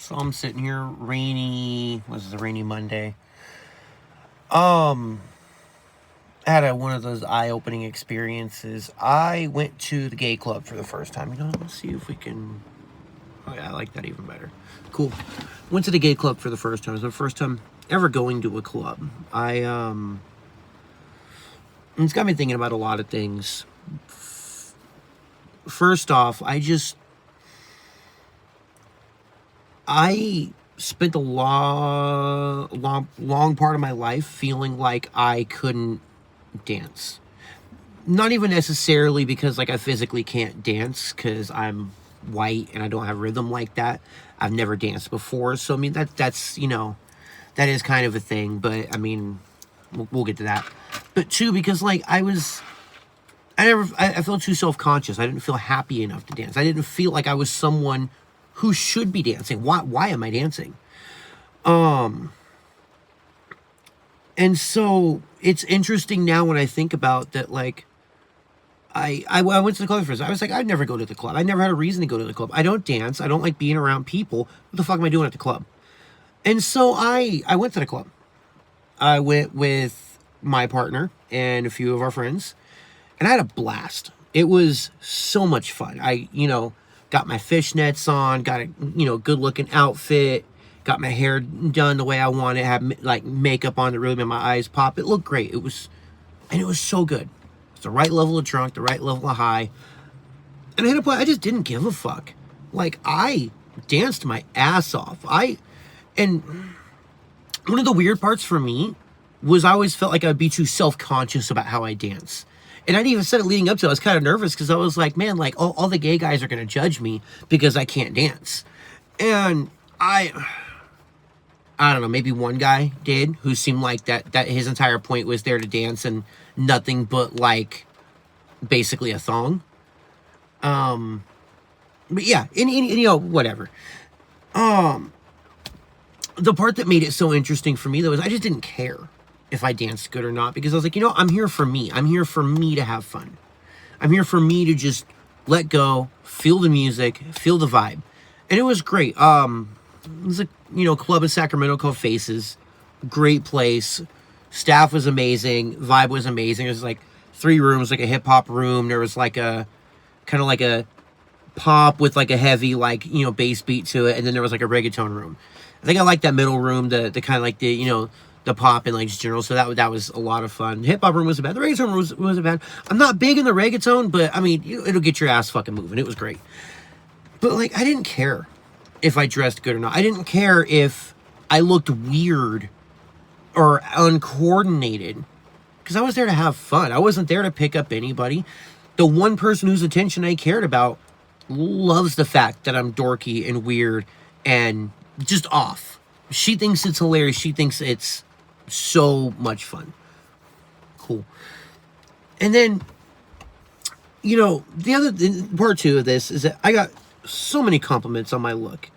So I'm sitting here, rainy. Was it a rainy Monday? I had one of those eye-opening experiences. I went to the gay club for the first time. Let's see if we can. Oh yeah, I like that even better. Cool. Went to the gay club for the first time. It was my first time ever going to a club. It's got me thinking about a lot of things. First off, I spent a long part of my life feeling like I couldn't dance. Not even necessarily because like I physically can't dance because I'm white and I don't have rhythm like that. I've never danced before, so I mean that's that is kind of a thing. But I mean, we'll get to that. But two, because like I felt too self-conscious. I didn't feel happy enough to dance. I didn't feel like I was someone who should be dancing. Why am I dancing? And so it's interesting now when I think about that, like, I went to the club first. I was like, I'd never go to the club. I never had a reason to go to the club. I don't dance. I don't like being around people. What the fuck am I doing at the club? And so I went to the club. I went with my partner and a few of our friends, and I had a blast. It was so much fun. Got my fishnets on, got a, good looking outfit, got my hair done the way I wanted, had like makeup on that really made my eyes pop. It looked great. It was so good. It's the right level of drunk, the right level of high. And I had a point, I just didn't give a fuck. Like, I danced my ass off. And one of the weird parts for me was I always felt like I'd be too self-conscious about how I dance. And I'd even said it leading up to it. I was kind of nervous because I was like, man, like all the gay guys are going to judge me because I can't dance. And I don't know, maybe one guy did who seemed like that his entire point was there to dance and nothing but like basically a thong. But yeah, and whatever. The part that made it so interesting for me though is I just didn't care if I danced good or not, because I was like, I'm here for me. I'm here for me to have fun. I'm here for me to just let go, feel the music, feel the vibe. And it was great. It was a, club in Sacramento called Faces. Great place. Staff was amazing. Vibe was amazing. It was like 3 rooms, like a hip hop room. There was like a, kind of like a pop with like a heavy, like, bass beat to it. And then there was like a reggaeton room. I think I liked that middle room, the kind of like the, the pop and like just general. So that was a lot of fun. Hip hop room wasn't bad. The reggaeton room wasn't bad. I'm not big in the reggaeton, but I mean, it'll get your ass fucking moving. It was great. But like, I didn't care if I dressed good or not. I didn't care if I looked weird or uncoordinated, because I was there to have fun. I wasn't there to pick up anybody. The one person whose attention I cared about loves the fact that I'm dorky and weird and just off. She thinks it's hilarious. She thinks it's so much fun. Cool. And then, the other part 2 of this is that I got so many compliments on my look.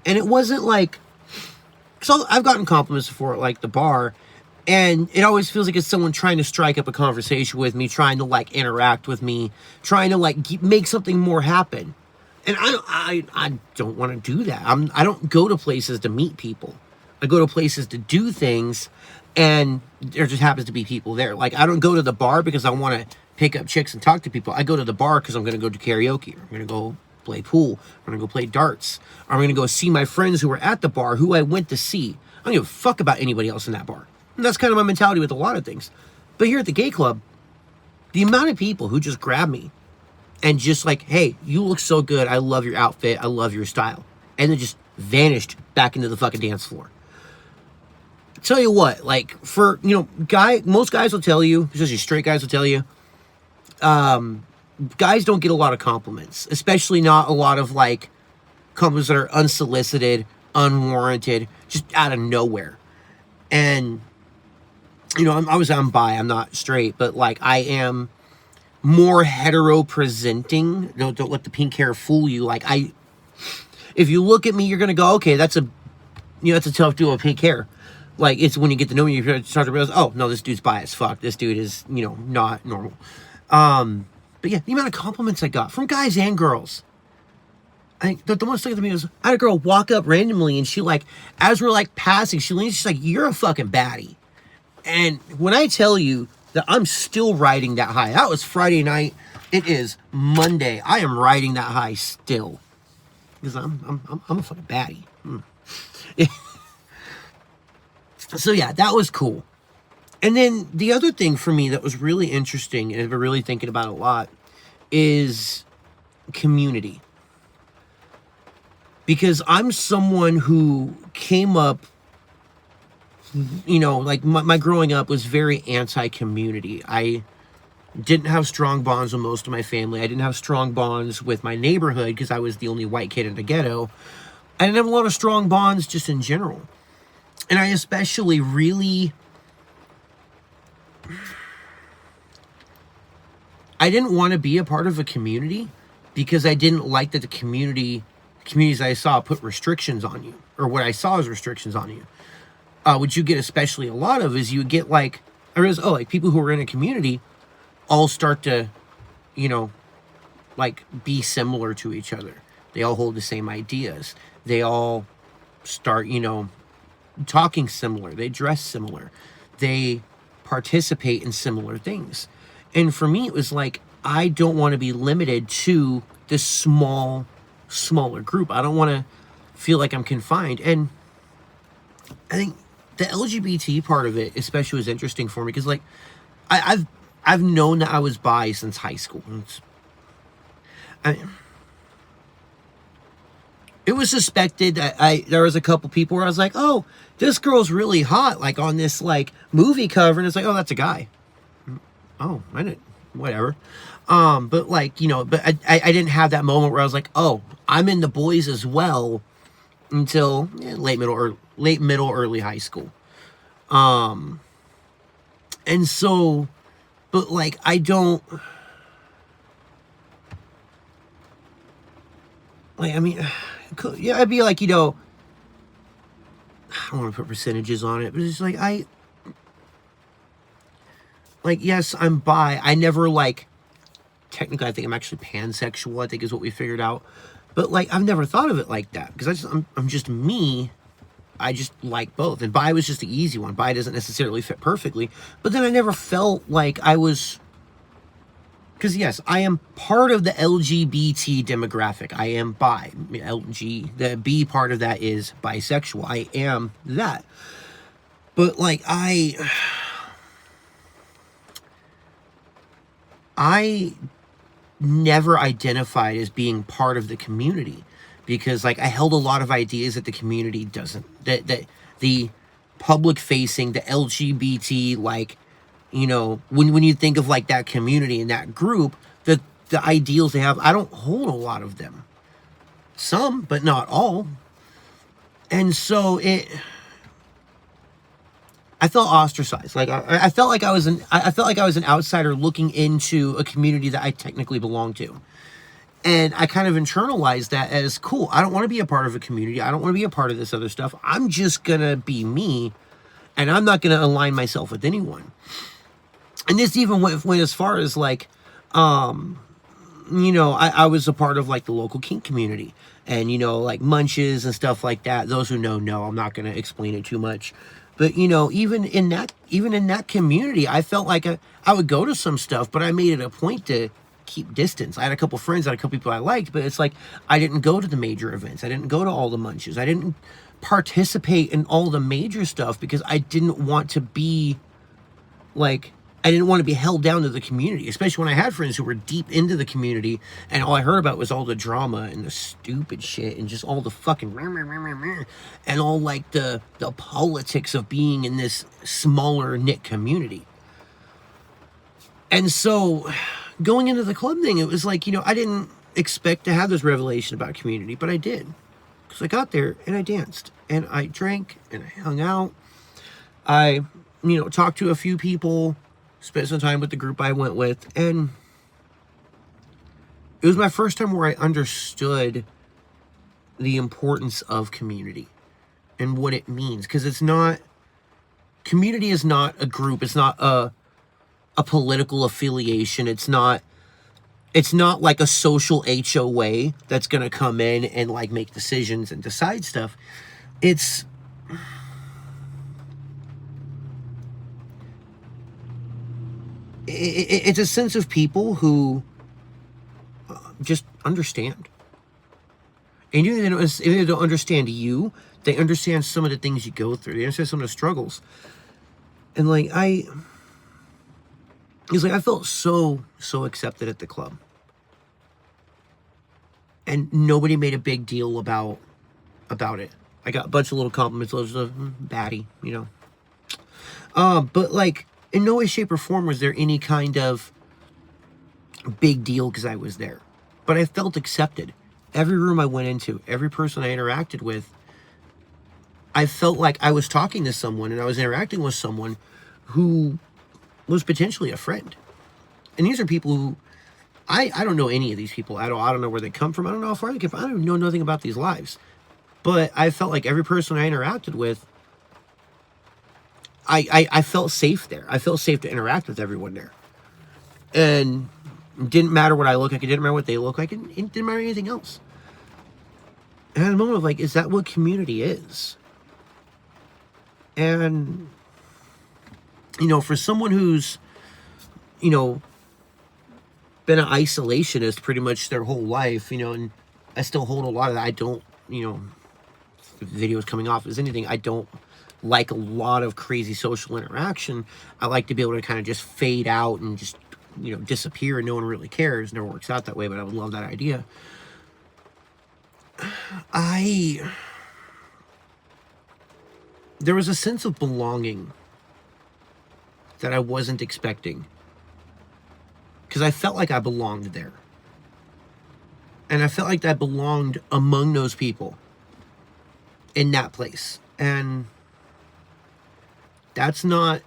And it wasn't like, because I've gotten compliments before at like the bar, and it always feels like it's someone trying to strike up a conversation with me, trying to like interact with me, trying to like make something more happen. And I don't want to do that. I don't go to places to meet people. I go to places to do things, and there just happens to be people there. Like, I don't go to the bar because I want to pick up chicks and talk to people. I go to the bar because I'm going to go do karaoke. I'm going to go play pool. I'm going to go play darts. I'm going to go see my friends who were at the bar, who I went to see. I don't give a fuck about anybody else in that bar. And that's kind of my mentality with a lot of things. But here at the gay club, the amount of people who just grab me and just like, hey, you look so good. I love your outfit. I love your style. And then just vanished back into the fucking dance floor. Tell you what, like, for, most guys will tell you, especially straight guys will tell you, guys don't get a lot of compliments, especially not a lot of, like, compliments that are unsolicited, unwarranted, just out of nowhere. And, I'm bi, I'm not straight, but, like, I am more hetero presenting. Don't let the pink hair fool you. Like, if you look at me, you're gonna go, okay, that's a tough dude with pink hair. Like, it's when you get to know me, you start to realize, oh, no, this dude's bi as fuck. This dude is, not normal. But yeah, the amount of compliments I got from guys and girls. The one stuck to me was, I had a girl walk up randomly, and she like, as we're like passing, she leans, she's like, "You're a fucking baddie." And when I tell you that I'm still riding that high, that was Friday night. It is Monday. I am riding that high still because I'm a fucking baddie. So yeah, that was cool. And then the other thing for me that was really interesting, and I've been really thinking about a lot, is community. Because I'm someone who came up, like my growing up was very anti-community. I didn't have strong bonds with most of my family. I didn't have strong bonds with my neighborhood because I was the only white kid in the ghetto. I didn't have a lot of strong bonds just in general. And I especially really... I didn't want to be a part of a community because I didn't like that the communities I saw put restrictions on you, or what I saw as restrictions on you. What you get especially a lot of is you get like, like people who are in a community all start to, like be similar to each other. They all hold the same ideas. They all start, talking similar. They dress similar. They participate in similar things. And for me, it was like, I don't want to be limited to this smaller group. I don't want to feel like I'm confined. And I think the LGBT part of it especially was interesting for me because, like, I've known that I was bi since high school. It was suspected that there was a couple people where I was like, "Oh, this girl's really hot," like on this like movie cover, and it's like, "Oh, that's a guy." Oh, I didn't, whatever. But like, but I didn't have that moment where I was like, "Oh, I'm in the boys as well," until late middle, early high school. And so, but like, I don't, like, I mean, yeah, I'd be like, I don't want to put percentages on it, but it's like, yes, I'm bi. I never technically, I think I'm actually pansexual, I think is what we figured out. But like, I've never thought of it like that because I'm just me. I just like both. And bi was just the easy one. Bi doesn't necessarily fit perfectly. But then I never felt like I was... Because yes, I am part of the LGBT demographic. I am bi. The B part of that is bisexual. I am that. But like, I never identified as being part of the community because like I held a lot of ideas that the community doesn't, that the public facing, the LGBT, like, when you think of like that community and that group, the ideals they have, I don't hold a lot of them. Some, but not all. And so I felt ostracized. Like I felt like I was an outsider looking into a community that I technically belong to. And I kind of internalized that as, cool, I don't want to be a part of a community. I don't want to be a part of this other stuff. I'm just going to be me, and I'm not going to align myself with anyone. And this even went as far as like, I was a part of like the local kink community and, like munches and stuff like that. Those who know, I'm not going to explain it too much. But, even in that community, I felt like I would go to some stuff, but I made it a point to keep distance. I had a couple friends, I had a couple people I liked, but it's like, I didn't go to the major events. I didn't go to all the munches. I didn't participate in all the major stuff because I didn't want to be like, I didn't want to be held down to the community, especially when I had friends who were deep into the community and all I heard about was all the drama and the stupid shit and just all the fucking and all like the politics of being in this smaller knit community. And so going into the club thing, it was like, I didn't expect to have this revelation about community, but I did. Because I got there and I danced and I drank and I hung out. I, talked to a few people, spent some time with the group I went with, and it was my first time where I understood the importance of community and what it means. Because community is not a group, it's not a political affiliation, it's not It's not like a social HOA that's going to come in and like make decisions and decide stuff. It's it's a sense of people who just understand. And even if they don't understand you, they understand some of the things you go through. They understand some of the struggles. And like he's like, I felt so accepted at the club. And nobody made a big deal about it. I got a bunch of little compliments, little baddie, you know. But like in no way, shape, or form was there any kind of big deal because I was there. But I felt accepted. Every room I went into, every person I interacted with, I felt like I was talking to someone and I was interacting with someone who was potentially a friend. And these are people who, I don't know any of these people at all. I don't know where they come from. I don't know how far they come from. I don't know nothing about these lives. But I felt like every person I interacted with, I felt safe there. I felt safe to interact with everyone there. And it didn't matter what I look like. It didn't matter what they look like. It didn't matter anything else. And I had a moment of like, is that what community is? And, you know, for someone who's, you know, been an isolationist pretty much their whole life, you know, and I still hold a lot of that. I don't, you know, videos coming off as anything. I don't like a lot of crazy social interaction. I like to be able to kind of just fade out and just, you know, disappear and no one really cares. It never works out that way, but I would love that idea. There was a sense of belonging that I wasn't expecting. Because I felt like I belonged there. And I felt like I belonged among those people in that place. And that's not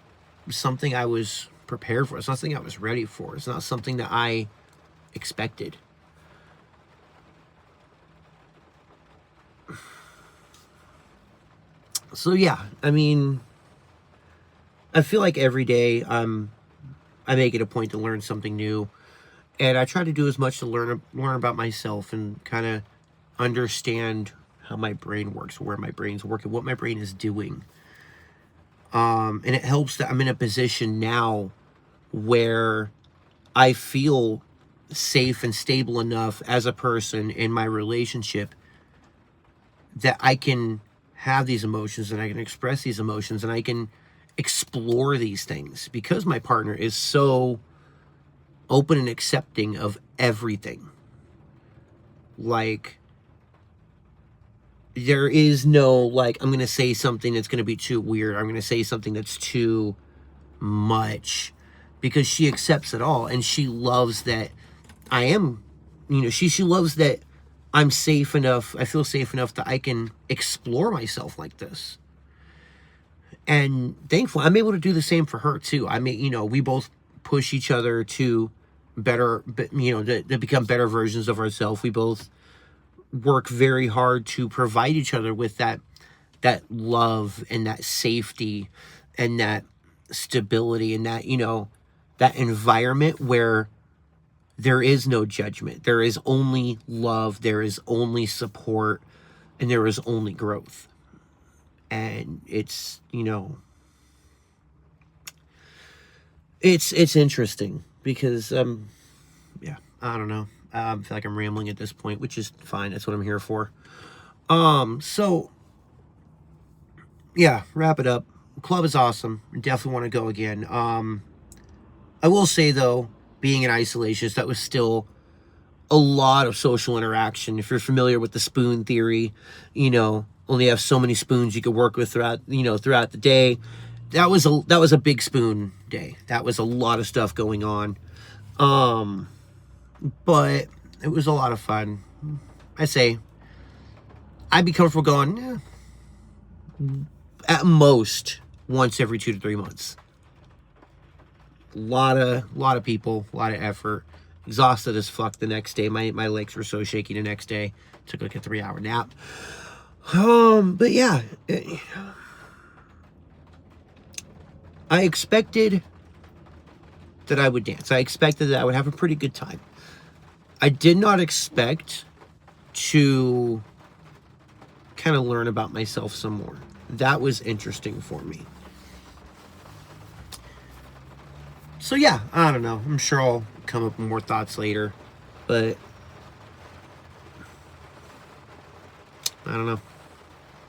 something I was prepared for. It's not something I was ready for. It's not something that I expected. So yeah, I mean, I feel like every day I make it a point to learn something new, and I try to do as much to learn about myself and kind of understand how my brain works, where my brain's working, what my brain is doing. And it helps that I'm in a position now where I feel safe and stable enough as a person in my relationship that I can have these emotions and I can express these emotions and I can explore these things because my partner is so open and accepting of everything. Like, there is no, like, I'm going to say something that's going to be too weird. I'm going to say something that's too much, because she accepts it all. And she loves that I am, you know, she loves that I'm safe enough. I feel safe enough that I can explore myself like this. And thankfully, I'm able to do the same for her too. I mean, you know, we both push each other to better, you know, to become better versions of ourselves. We both work very hard to provide each other with that love and that safety and that stability and that, you know, that environment where there is no judgment. There is only love. There is only support. And there is only growth. And it's, you know, it's interesting because, yeah, I don't know. I feel like I'm rambling at this point, which is fine. That's what I'm here for. So yeah, wrap it up. Club is awesome. Definitely want to go again. I will say though, being an isolationist, that was still a lot of social interaction. If you're familiar with the spoon theory, you know, only have so many spoons you could work with throughout the day. That was a big spoon day. That was a lot of stuff going on. But it was a lot of fun. I say I'd be comfortable going at most once every 2 to 3 months. A lot of people, a lot of effort. Exhausted as fuck the next day. My legs were so shaky the next day. Took like a 3-hour nap. But yeah, I expected that I would dance. I expected that I would have a pretty good time. I did not expect to kind of learn about myself some more. That was interesting for me. So yeah, I don't know. I'm sure I'll come up with more thoughts later, but I don't know.